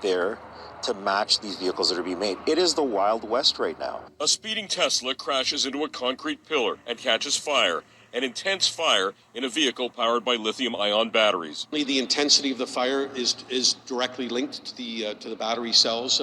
there to match these vehicles that are being made. It is the Wild West right now. A speeding Tesla crashes into a concrete pillar and catches fire. An intense fire in a vehicle powered by lithium-ion batteries. The intensity of the fire is directly linked to the battery cells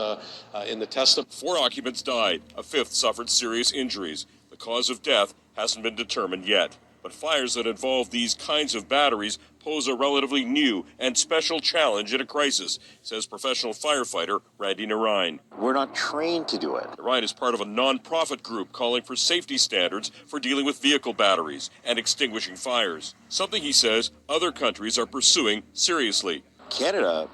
in the Tesla. 4 occupants died. A 5th suffered serious injuries. The cause of death hasn't been determined yet. But fires that involve these kinds of batteries pose a relatively new and special challenge in a crisis, says professional firefighter Randy Narayan. We're not trained to do it. Narayan is part of a non-profit group calling for safety standards for dealing with vehicle batteries and extinguishing fires, something he says other countries are pursuing seriously. Canada,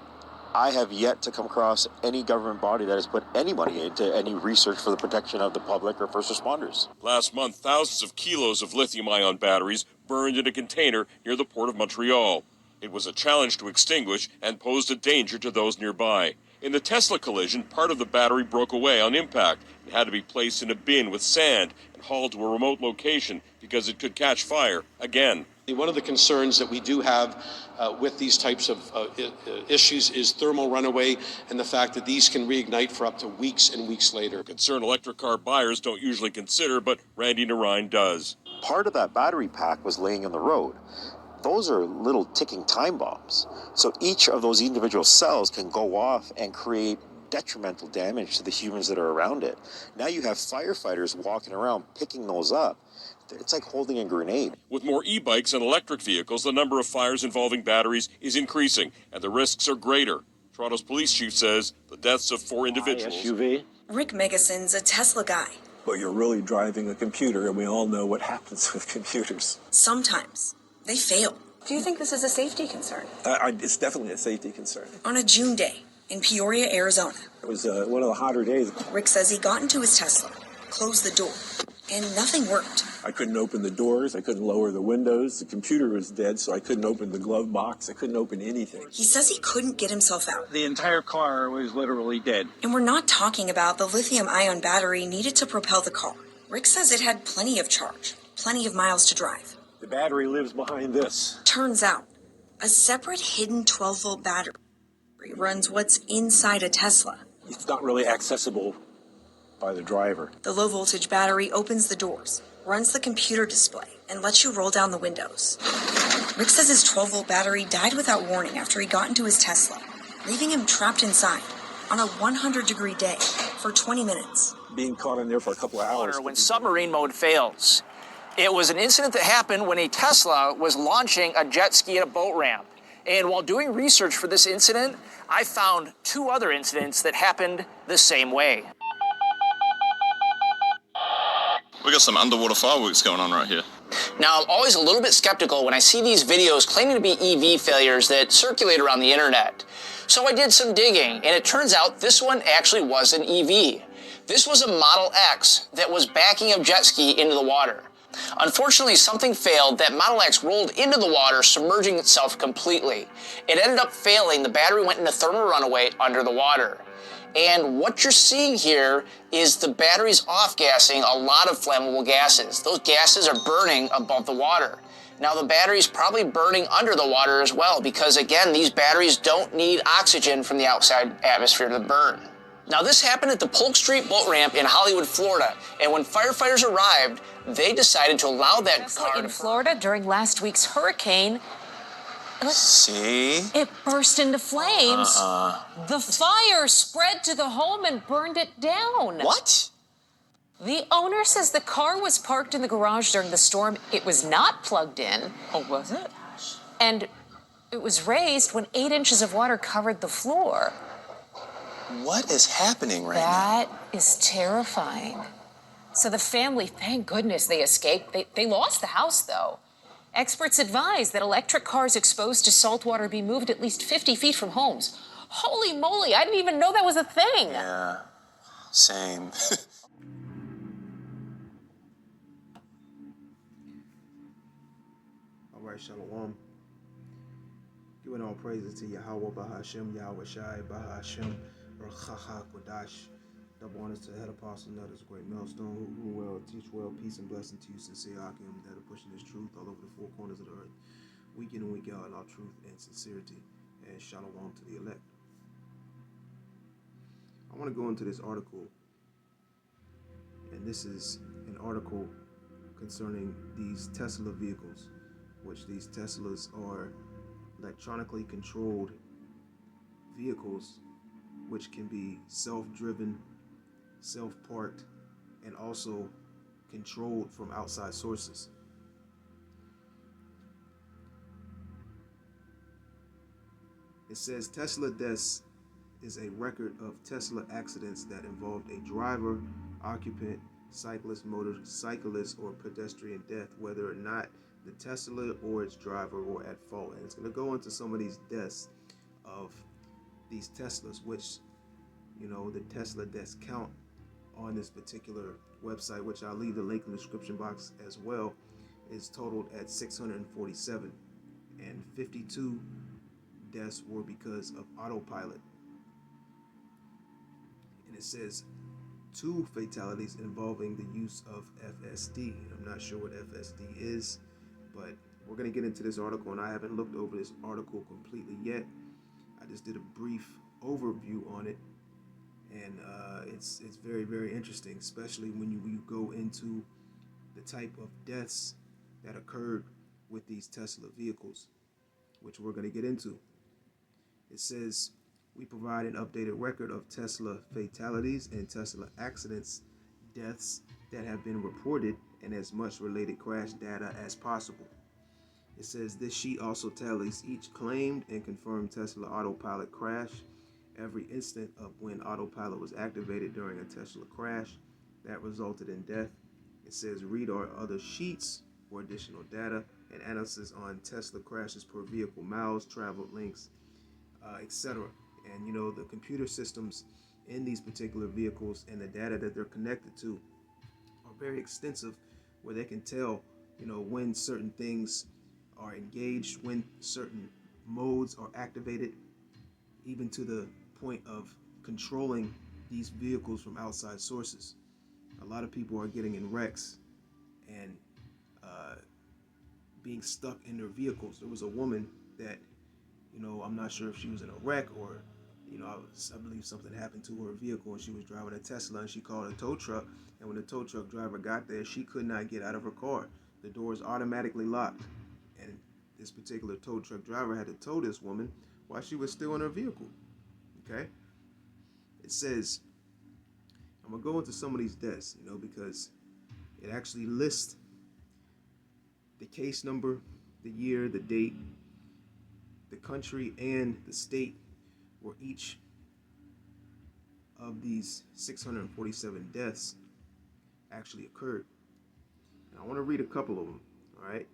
I have yet to come across any government body that has put any money into any research for the protection of the public or first responders. Last month, thousands of kilos of lithium-ion batteries burned in a container near the port of Montreal. It was a challenge to extinguish and posed a danger to those nearby. In the Tesla collision, part of the battery broke away on impact. It had to be placed in a bin with sand and hauled to a remote location because it could catch fire again. One of the concerns that we do have with these types of issues is thermal runaway and the fact that these can reignite for up to weeks and weeks later. Concern electric car buyers don't usually consider, but Randy Narayan does. Part of that battery pack was laying on the road. Those are little ticking time bombs. So each of those individual cells can go off and create detrimental damage to the humans that are around it. Now you have firefighters walking around picking those up. It's like holding a grenade. With more e-bikes and electric vehicles, the number of fires involving batteries is increasing, and the risks are greater. Toronto's police chief says the deaths of 4 individuals. SUV. Rick Megason's a Tesla guy. But you're really driving a computer, and we all know what happens with computers. Sometimes they fail. Do you think this is a safety concern? It's definitely a safety concern. On a June day in Peoria, Arizona. It was one of the hotter days. Rick says he got into his Tesla, closed the door, and nothing worked. I couldn't open the doors. I couldn't lower the windows. The computer was dead, so I couldn't open the glove box. I couldn't open anything. He says he couldn't get himself out. The entire car was literally dead. And we're not talking about the lithium-ion battery needed to propel the car. Rick says it had plenty of charge, plenty of miles to drive. The battery lives behind this. Turns out, a separate hidden 12-volt battery runs what's inside a Tesla. It's not really accessible by the driver. The low-voltage battery opens the doors, runs the computer display, and lets you roll down the windows. Rick says his 12-volt battery died without warning after he got into his Tesla, leaving him trapped inside on a 100-degree day for 20 minutes. Being caught in there for a couple of hours. When submarine mode fails. It was an incident that happened when a Tesla was launching a jet ski at a boat ramp. And while doing research for this incident, I found 2 other incidents that happened the same way. We got some underwater fireworks going on right here. Now, I'm always a little bit skeptical when I see these videos claiming to be EV failures that circulate around the internet. So I did some digging, and it turns out this one actually was an EV. This was a Model X that was backing a jet ski into the water. Unfortunately, something failed that Model X rolled into the water, submerging itself completely. It ended up failing. The battery went into thermal runaway under the water. And what you're seeing here is the battery's off-gassing a lot of flammable gases. Those gases are burning above the water. Now, the battery's probably burning under the water as well because, again, these batteries don't need oxygen from the outside atmosphere to burn. Now, this happened at the Polk Street boat ramp in Hollywood, Florida, and when firefighters arrived, they decided to allow that car in Florida during last week's hurricane. See? It burst into flames. The fire spread to the home and burned it down. What? The owner says the car was parked in the garage during the storm. It was not plugged in. Oh, was it? And it was raised when 8 inches of water covered the floor. What is happening right now? That is terrifying. So the family, thank goodness they escaped. They lost the house, though. Experts advise that electric cars exposed to salt water be moved at least 50 feet from homes. Holy moly, I didn't even know that was a thing. Yeah, same. All right, Shalom. Giving all praises to Yahweh Bahashem, Yahweh Shai Bahashem, Rachacha Kodash. Double honors to the head apostle, that is a great millstone, who will teach well, peace and blessing to you, sincere Akim, that are pushing this truth all over the 4 corners of the earth, week in and week out, in our truth and sincerity, and shalom to the elect. want to go into this article, and this is an article concerning these Tesla vehicles, which these Teslas are electronically controlled vehicles which can be self-driven, self-parked, and also controlled from outside sources. It says Tesla deaths is a record of Tesla accidents that involved a driver, occupant, cyclist, motorcyclist, or pedestrian death, whether or not the Tesla or its driver were at fault. And it's going to go into some of these deaths of these Teslas, which, you know, the Tesla deaths count on this particular website, which I'll leave the link in the description box as well, is totaled at 647, and 52 deaths were because of autopilot. And it says 2 fatalities involving the use of FSD. I'm not sure what FSD is, but we're going to get into this article, and I haven't looked over this article completely yet. I just did a brief overview on it, and it's very, very interesting, especially when you go into the type of deaths that occurred with these Tesla vehicles, which we're going to get into. It says, we provide an updated record of Tesla fatalities and Tesla accidents, deaths that have been reported, and as much related crash data as possible. It says this sheet also tallies each claimed and confirmed Tesla autopilot crash, every instant of when autopilot was activated during a Tesla crash that resulted in death. It says read our other sheets for additional data and analysis on Tesla crashes per vehicle, miles traveled, links, etc. And you know, the computer systems in these particular vehicles and the data that they're connected to are very extensive, where they can tell, you know, when certain things are engaged, when certain modes are activated, even to the point of controlling these vehicles from outside sources. A lot of people are getting in wrecks and being stuck in their vehicles. There was a woman that, you know, I'm not sure if she was in a wreck or, you know, I believe something happened to her vehicle, and she was driving a Tesla, and she called a tow truck, and when the tow truck driver got there, she could not get out of her car. The doors automatically locked, and this particular tow truck driver had to tow this woman while she was still in her vehicle. Okay? It says, I'm going to go into some of these deaths, you know, because it actually lists the case number, the year, the date, the country, and the state where each of these 647 deaths actually occurred. And I want to read a couple of them, all right?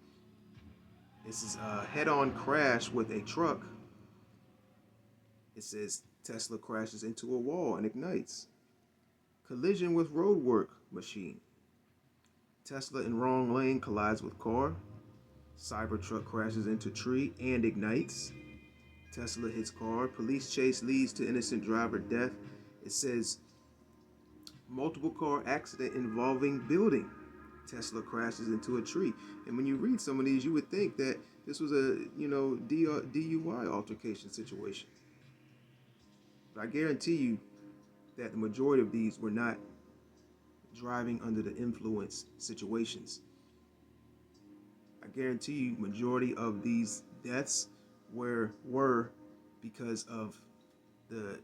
This is a head-on crash with a truck. It says Tesla crashes into a wall and ignites. Collision with roadwork machine. Tesla in wrong lane collides with car. Cybertruck crashes into tree and ignites. Tesla hits car. Police chase leads to innocent driver death. It says multiple car accident involving building. Tesla crashes into a tree. And when you read some of these, you would think that this was a, you know, DUI altercation situation. But I guarantee you that the majority of these were not driving under the influence situations. I guarantee you majority of these deaths were because of the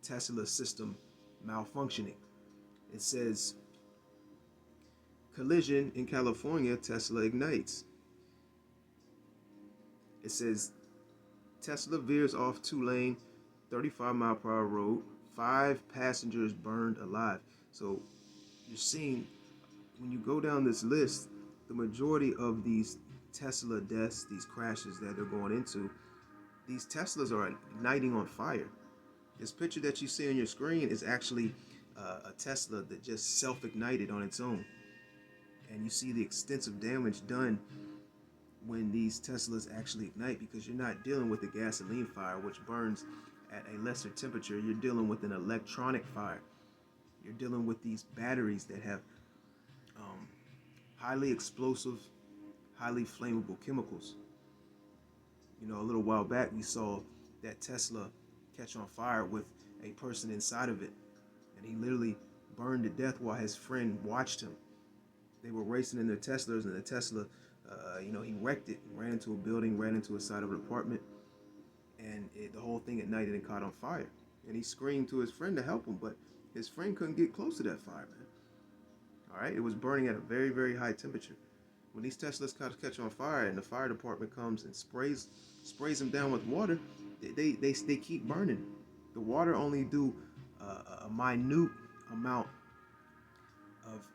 Tesla system malfunctioning. It says collision in California, Tesla ignites. It says Tesla veers off 2-lane, 35-mile-per-hour road. 5 passengers burned alive. So you're seeing, when you go down this list, the majority of these Tesla deaths, these crashes that they're going into, these Teslas are igniting on fire. This picture that you see on your screen is actually a Tesla that just self-ignited on its own. And you see the extensive damage done when these Teslas actually ignite, because you're not dealing with a gasoline fire, which burns at a lesser temperature. You're dealing with an electronic fire. You're dealing with these batteries that have highly explosive, highly flammable chemicals. You know, a little while back we saw that Tesla catch on fire with a person inside of it. and he literally burned to death while his friend watched him. They were racing in their Teslas, and the Tesla, he wrecked it, ran into a building, ran into a side of an apartment, and the whole thing ignited and caught on fire. And he screamed to his friend to help him, but his friend couldn't get close to that fire, man. All right, it was burning at a very, very high temperature. When these Teslas catch on fire, and the fire department comes and sprays them down with water, they keep burning. The water only do a minute amount of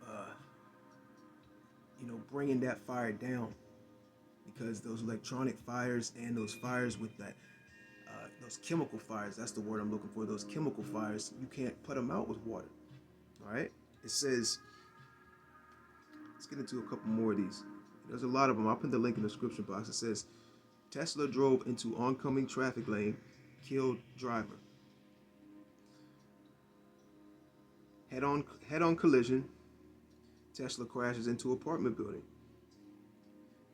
bringing that fire down, because those electronic fires and those fires with that those chemical fires, that's the word I'm looking for, those chemical fires, you can't put them out with water. All right, it says, let's get into a couple more of these. There's a lot of them. I'll put the link in the description box. It says, Tesla drove into oncoming traffic lane, killed driver. Head-on collision, Tesla crashes into apartment building.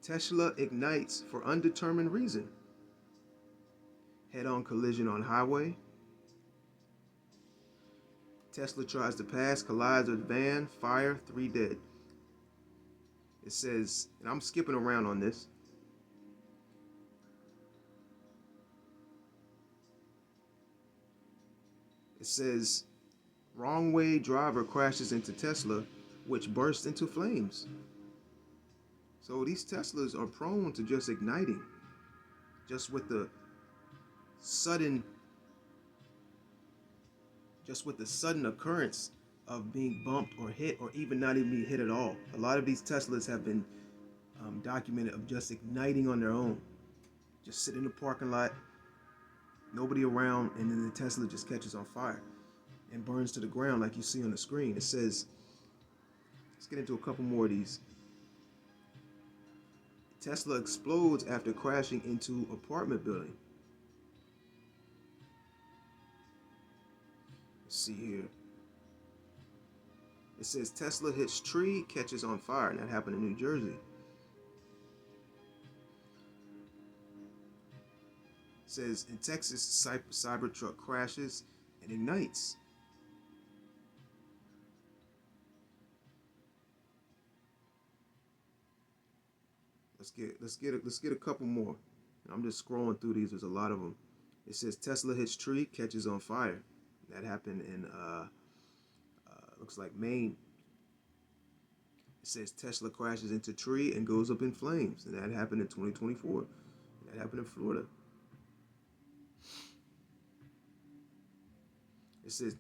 Tesla ignites for undetermined reason. Head-on collision on highway. Tesla tries to pass, collides with van, fire, 3 dead. It says, and I'm skipping around on this. It says, wrong way driver crashes into Tesla, which bursts into flames. So these Teslas are prone to just igniting, just with the sudden occurrence of being bumped or hit, or even not even being hit at all. A lot of these Teslas have been documented of just igniting on their own. Just sit in the parking lot, nobody around, and then the Tesla just catches on fire and burns to the ground like you see on the screen. It says, let's get into a couple more of these. Tesla explodes after crashing into apartment building. Let's see here. It says Tesla hits tree, catches on fire, and that happened in New Jersey. It says in Texas, Cybertruck crashes and ignites. Let's get a couple more. I'm just scrolling through these. There's a lot of them. It says Tesla hits tree, catches on fire. That happened in looks like Maine. It says Tesla crashes into tree and goes up in flames, and that happened in 2024. That happened in Florida. It says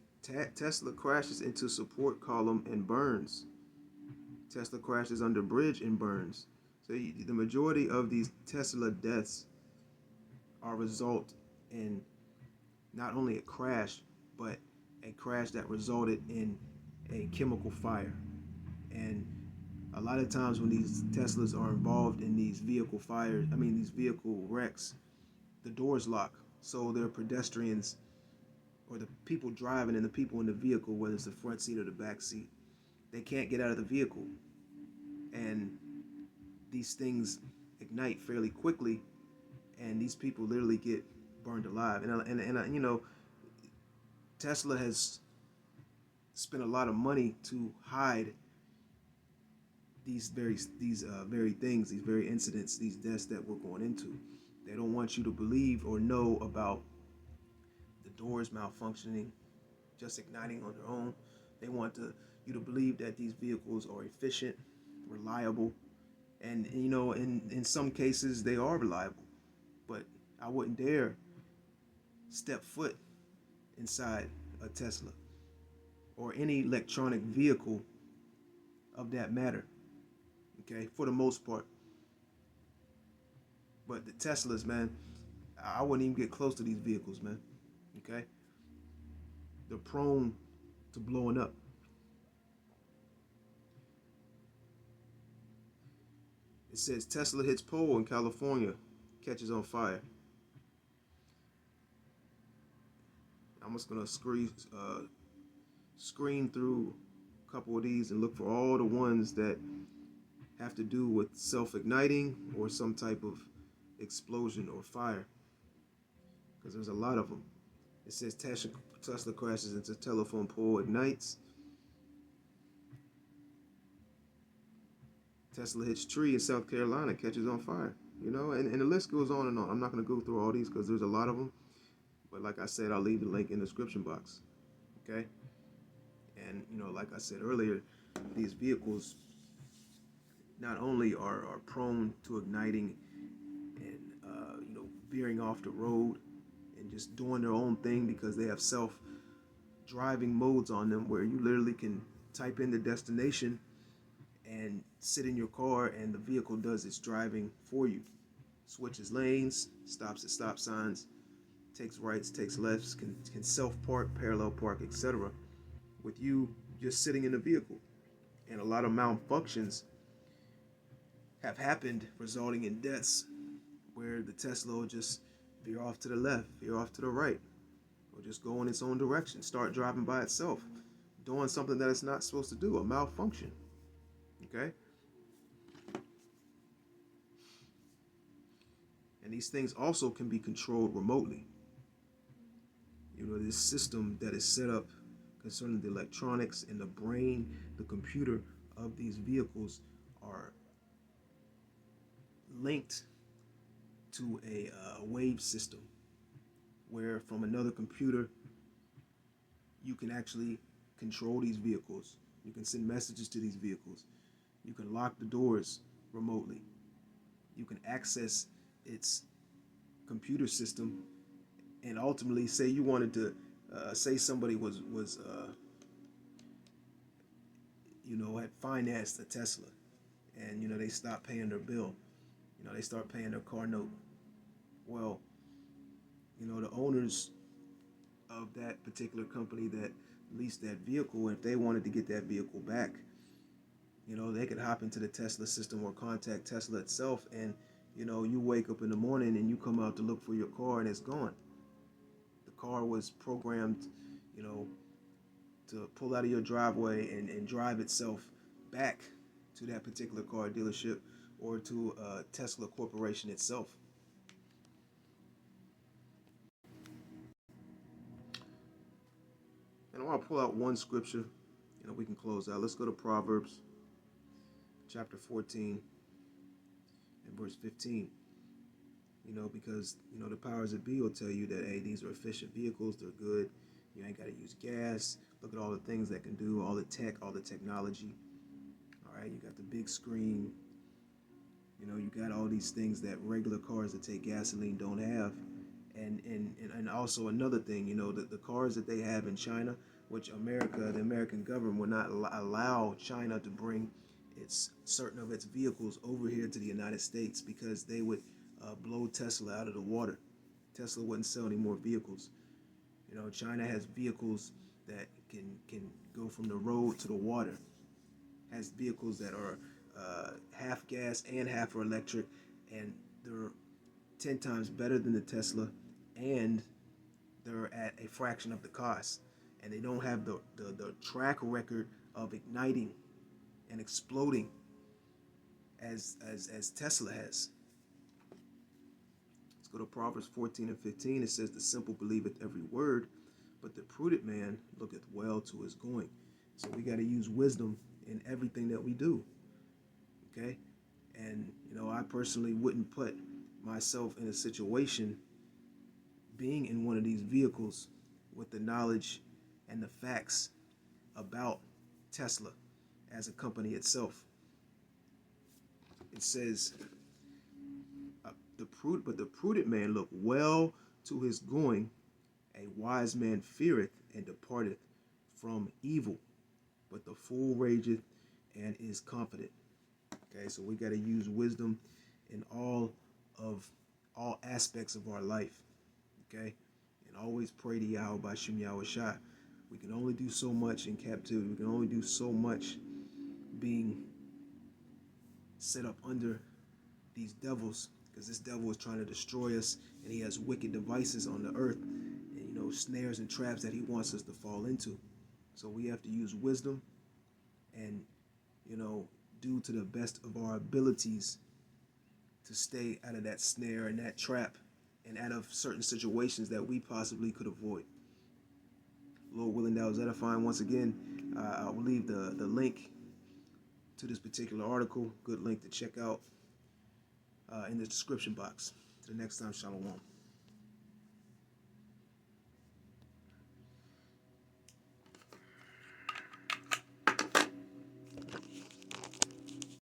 Tesla crashes into support column and burns. Tesla crashes under bridge and burns. So the majority of these Tesla deaths are result in not only a crash, but a crash that resulted in a chemical fire. And a lot of times when these Teslas are involved in these vehicle fires, these vehicle wrecks, the doors lock. So their pedestrians, or the people driving and the people in the vehicle, whether it's the front seat or the back seat, they can't get out of the vehicle. And these things ignite fairly quickly, and these people literally get burned alive. And Tesla has spent a lot of money to hide these very things, these very incidents, these deaths that we're going into. They don't want you to believe or know about the doors malfunctioning, just igniting on their own. They want you to believe that these vehicles are efficient, reliable, and in some cases they are reliable. But I wouldn't dare step foot inside a Tesla or any electronic vehicle of that matter, okay, for the most part. But the Teslas, man, I wouldn't even get close to these vehicles, man, okay? They're prone to blowing up. It says Tesla hits pole in California, catches on fire. I'm just gonna screen through a couple of these and look for all the ones that have to do with self-igniting or some type of explosion or fire, because there's a lot of them. It says Tesla crashes into telephone pole, ignites. Tesla hits tree in South Carolina, catches on fire. You know, and the list goes on and on. I'm not going to go through all these because there's a lot of them. But like I said, I'll leave the link in the description box. Okay? And, you know, like I said earlier, these vehicles not only are prone to igniting and, you know, veering off the road and just doing their own thing because they have self-driving modes on them where you literally can type in the destination and sit in your car and the vehicle does its driving for you. Switches lanes, stops at stop signs, takes rights, takes lefts, can self-park, parallel park, etc. with you just sitting in the vehicle. And a lot of malfunctions have happened, resulting in deaths where the Tesla will just veer off to the left, veer off to the right, or just go in its own direction, start driving by itself, doing something that it's not supposed to do, a malfunction. Okay? And these things also can be controlled remotely. You know, this system that is set up concerning the electronics and the brain, the computer of these vehicles are linked to a wave system where from another computer you can actually control these vehicles. You can send messages to these vehicles. You can lock the doors remotely. You can access its computer system, and ultimately, say you wanted to, say somebody was you know, had financed a Tesla, and you know they stopped paying their bill. You know, they start paying their car note. Well, you know, the owners of that particular company that leased that vehicle, if they wanted to get that vehicle back, you know, they could hop into the Tesla system or contact Tesla itself, and you know, you wake up in the morning and you come out to look for your car and it's gone. The car was programmed, you know, to pull out of your driveway and drive itself back to that particular car dealership or to Tesla Corporation itself. And I want to pull out one scripture, you know, we can close out. Let's go to Proverbs chapter 14 and verse 15. You know, because, you know, the powers that be will tell you that, hey, these are efficient vehicles, they're good, you ain't got to use gas, look at all the things that can do, all the tech, all the technology. All right, you got the big screen, you know, you got all these things that regular cars that take gasoline don't have. And also another thing, you know, the cars that they have in China, which America, the American government will not allow China to bring certain of its vehicles over here to the United States because they would blow Tesla out of the water. Tesla wouldn't sell any more vehicles. You know, China has vehicles that can go from the road to the water. Has vehicles that are half gas and half are electric, and they're 10 times better than the Tesla, and they're at a fraction of the cost. And they don't have the track record of igniting and exploding as Tesla has. Let's go to Proverbs 14 and 15. It says, the simple believeth every word, but the prudent man looketh well to his going. So we got to use wisdom in everything that we do. Okay? And, you know, I personally wouldn't put myself in a situation being in one of these vehicles with the knowledge and the facts about Tesla as a company itself. It says, but the prudent man look well to his going. A wise man feareth and departeth from evil, but the fool rageth and is confident. Okay, so we got to use wisdom in all aspects of our life. Okay, and always pray to Yahweh Bashim Yahweh Shai. We can only do so much in captivity. We can only do so much being set up under these devils, because this devil is trying to destroy us, and he has wicked devices on the earth, and, you know, snares and traps that he wants us to fall into. So we have to use wisdom and, you know, do to the best of our abilities to stay out of that snare and that trap and out of certain situations that we possibly could avoid. Lord willing, that was edifying. Once again, I will leave the link to this particular article, good link to check out, in the description box. Till next time, shalom.